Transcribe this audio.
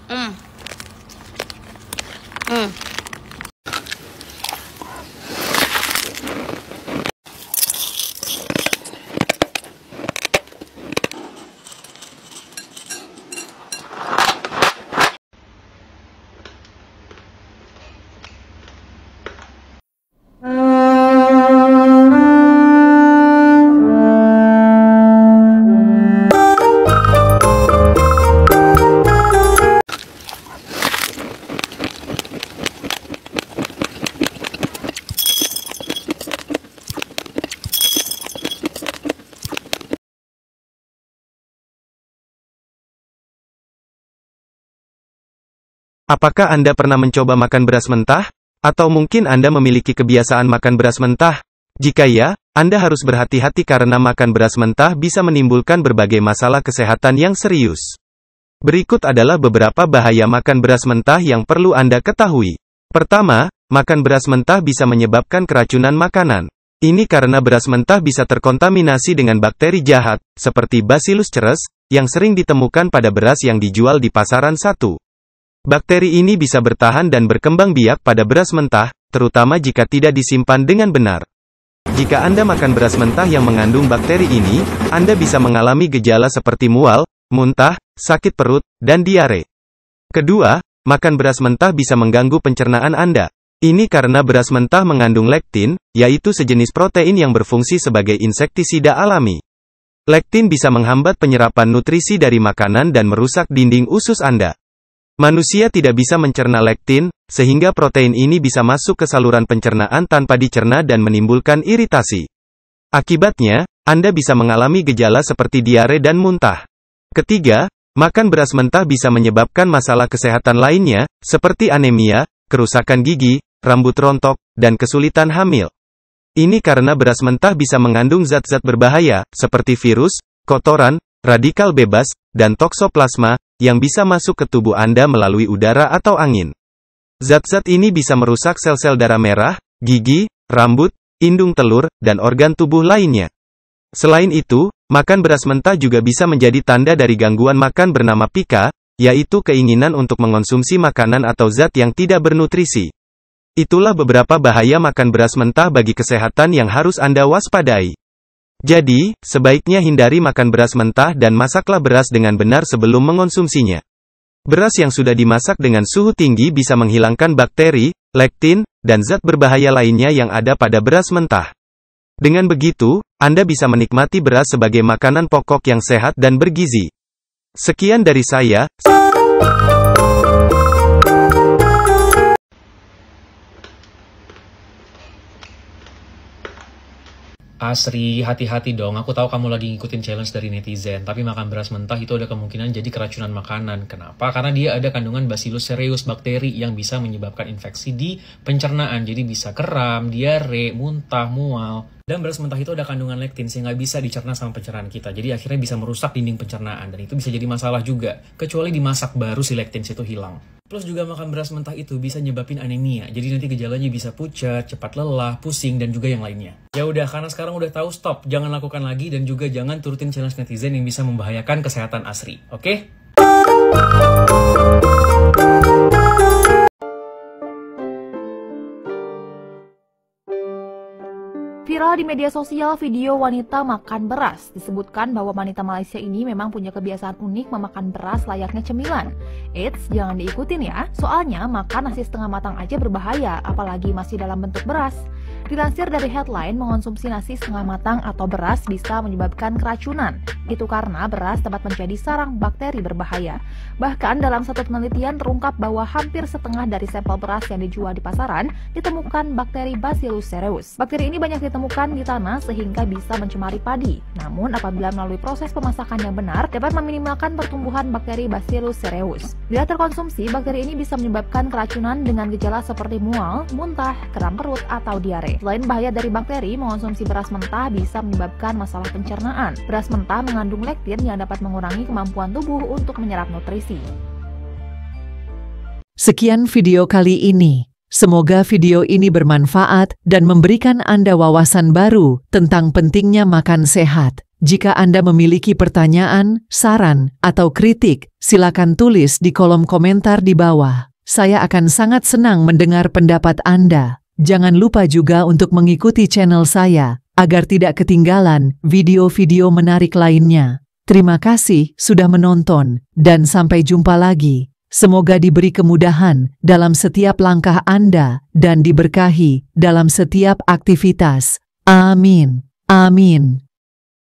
Hmm. Hmm. Apakah Anda pernah mencoba makan beras mentah? Atau mungkin Anda memiliki kebiasaan makan beras mentah? Jika ya, Anda harus berhati-hati karena makan beras mentah bisa menimbulkan berbagai masalah kesehatan yang serius. Berikut adalah beberapa bahaya makan beras mentah yang perlu Anda ketahui. Pertama, makan beras mentah bisa menyebabkan keracunan makanan. Ini karena beras mentah bisa terkontaminasi dengan bakteri jahat, seperti Bacillus ceres, yang sering ditemukan pada beras yang dijual di pasaran. Bakteri ini bisa bertahan dan berkembang biak pada beras mentah, terutama jika tidak disimpan dengan benar. Jika Anda makan beras mentah yang mengandung bakteri ini, Anda bisa mengalami gejala seperti mual, muntah, sakit perut, dan diare. Kedua, makan beras mentah bisa mengganggu pencernaan Anda. Ini karena beras mentah mengandung lektin, yaitu sejenis protein yang berfungsi sebagai insektisida alami. Lektin bisa menghambat penyerapan nutrisi dari makanan dan merusak dinding usus Anda. Manusia tidak bisa mencerna lektin, sehingga protein ini bisa masuk ke saluran pencernaan tanpa dicerna dan menimbulkan iritasi. Akibatnya, Anda bisa mengalami gejala seperti diare dan muntah. Ketiga, makan beras mentah bisa menyebabkan masalah kesehatan lainnya, seperti anemia, kerusakan gigi, rambut rontok, dan kesulitan hamil. Ini karena beras mentah bisa mengandung zat-zat berbahaya, seperti virus, kotoran, radikal bebas, dan toksoplasma, yang bisa masuk ke tubuh Anda melalui udara atau angin. Zat-zat ini bisa merusak sel-sel darah merah, gigi, rambut, indung telur, dan organ tubuh lainnya. Selain itu, makan beras mentah juga bisa menjadi tanda dari gangguan makan bernama PICA, yaitu keinginan untuk mengonsumsi makanan atau zat yang tidak bernutrisi. Itulah beberapa bahaya makan beras mentah bagi kesehatan yang harus Anda waspadai. Jadi, sebaiknya hindari makan beras mentah dan masaklah beras dengan benar sebelum mengonsumsinya. Beras yang sudah dimasak dengan suhu tinggi bisa menghilangkan bakteri, lektin, dan zat berbahaya lainnya yang ada pada beras mentah. Dengan begitu, Anda bisa menikmati beras sebagai makanan pokok yang sehat dan bergizi. Sekian dari saya. Asri, hati-hati dong. Aku tahu kamu lagi ngikutin challenge dari netizen, tapi makan beras mentah itu ada kemungkinan jadi keracunan makanan. Kenapa? Karena dia ada kandungan Bacillus cereus, bakteri yang bisa menyebabkan infeksi di pencernaan. Jadi bisa kram, diare, muntah, mual. Dan beras mentah itu ada kandungan lektin sehingga bisa dicerna sama pencernaan kita. Jadi akhirnya bisa merusak dinding pencernaan dan itu bisa jadi masalah juga. Kecuali dimasak baru si lektin itu hilang. Plus juga makan beras mentah itu bisa nyebabin anemia. Jadi nanti gejalanya bisa pucat, cepat lelah, pusing, dan juga yang lainnya. Ya udah, karena sekarang udah tahu, stop. Jangan lakukan lagi dan juga jangan turutin challenge netizen yang bisa membahayakan kesehatan Asri. Oke? Viral di media sosial video wanita makan beras. Disebutkan bahwa wanita Malaysia ini memang punya kebiasaan unik memakan beras layaknya cemilan. Eits, jangan diikutin ya, soalnya makan nasi setengah matang aja berbahaya, apalagi masih dalam bentuk beras. Dilansir dari headline, mengonsumsi nasi setengah matang atau beras bisa menyebabkan keracunan. Itu karena beras dapat menjadi sarang bakteri berbahaya. Bahkan dalam satu penelitian terungkap bahwa hampir setengah dari sampel beras yang dijual di pasaran ditemukan bakteri Bacillus cereus. Bakteri ini banyak ditemukan di tanah sehingga bisa mencemari padi. Namun apabila melalui proses pemasakan yang benar, dapat meminimalkan pertumbuhan bakteri Bacillus cereus. Bila terkonsumsi, bakteri ini bisa menyebabkan keracunan dengan gejala seperti mual, muntah, kram perut, atau diare. Selain bahaya dari bakteri, mengonsumsi beras mentah bisa menyebabkan masalah pencernaan. Beras mentah mengandung lektin yang dapat mengurangi kemampuan tubuh untuk menyerap nutrisi. Sekian video kali ini. Semoga video ini bermanfaat dan memberikan Anda wawasan baru tentang pentingnya makan sehat. Jika Anda memiliki pertanyaan, saran, atau kritik, silakan tulis di kolom komentar di bawah. Saya akan sangat senang mendengar pendapat Anda. Jangan lupa juga untuk mengikuti channel saya, agar tidak ketinggalan video-video menarik lainnya. Terima kasih sudah menonton, dan sampai jumpa lagi. Semoga diberi kemudahan dalam setiap langkah Anda, dan diberkahi dalam setiap aktivitas. Amin. Amin.